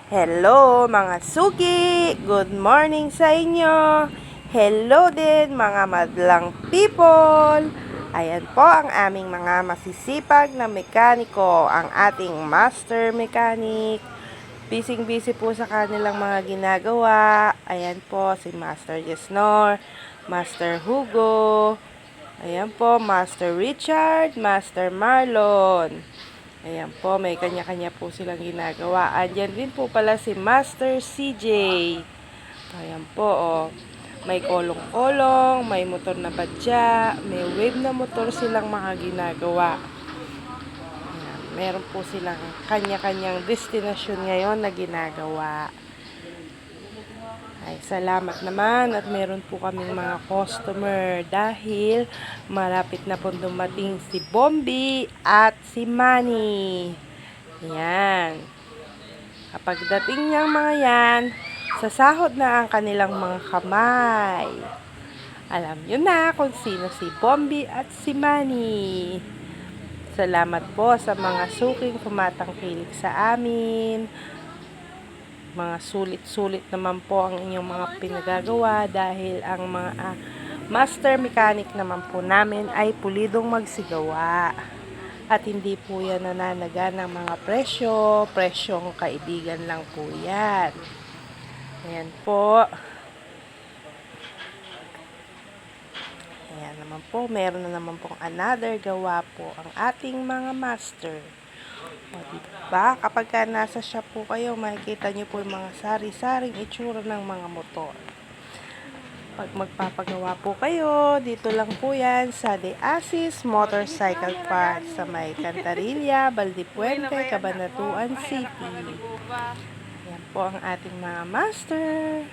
Hello mga suki! Good morning sa inyo! Hello din mga madlang people! Ayan po ang aming mga masisipag na mekaniko, ang ating master mechanic. Busy po sa kanilang mga ginagawa. Ayan po si Master Yesnor, Master Hugo, ayan po Master Richard, Master Marlon. Ayan po, may kanya-kanya po silang ginagawa. Andyan din po pala si Master CJ. Ayan po, oh. May kolong-kolong, may motor na badya, may wave na motor silang mga ginagawa. Ayan, meron po silang kanya-kanyang destinasyon ngayon na ginagawa. Ay, salamat naman at meron po kaming mga customer dahil malapit na po dumating si Bombi at si Manny. Yan. Kapag dating niyang mga yan, sasahod na ang kanilang mga kamay. Alam niyo na kung sino si Bombi at si Manny. Salamat po sa mga suking tumatangkilik sa amin. Mga sulit-sulit naman po ang inyong mga pinagagawa dahil ang mga master mechanic naman po namin ay pulidong magsigawa. At hindi po yan nananaga ng mga presyong kaibigan lang po yan. Ayan po. Ayan naman po, meron na naman pong another gawa po ang ating mga master. O, diba? Kapag ka nasa shop po kayo, makikita nyo po yung mga sari-saring itsura ng mga motor. Pag magpapagawa po kayo, dito lang po yan sa De Asis Motorcycle Parts sa may Cantarilla, Valdepuente, Cabanatuan City. Yan po ang ating mga master.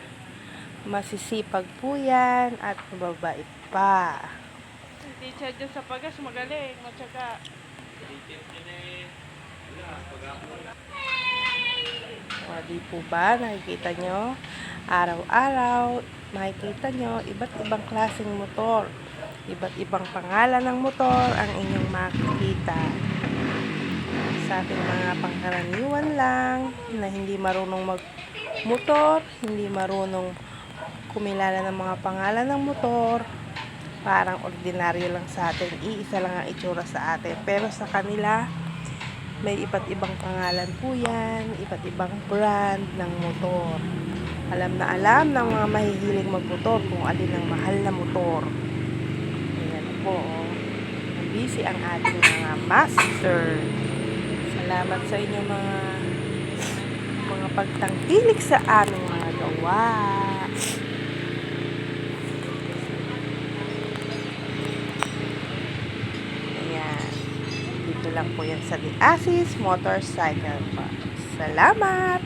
Masisipag po yan at mababait pa. Teacher dyan sa pagas, magaling, matyaga. O, di po ba? Nakikita nyo? Araw-araw, makikita nyo, iba't ibang klaseng motor. Iba't ibang pangalan ng motor ang inyong makikita. Sa ating mga pangkaraniwan lang, na hindi marunong mag-motor, hindi marunong kumilala ng mga pangalan ng motor, parang ordinaryo lang sa atin, iisa lang ang itsura sa atin. Pero sa kanila, may iba't ibang pangalan po yan, iba't ibang brand ng motor. Alam na alam ng mga mahihilig magmotor kung alin ang mahal na motor. Ayan po, busy ang ating mga master. Salamat sa inyo mga pagtangkilik sa aming mga gawa. Dito lang po yan sa De Asis Motorcycle Parts. Salamat!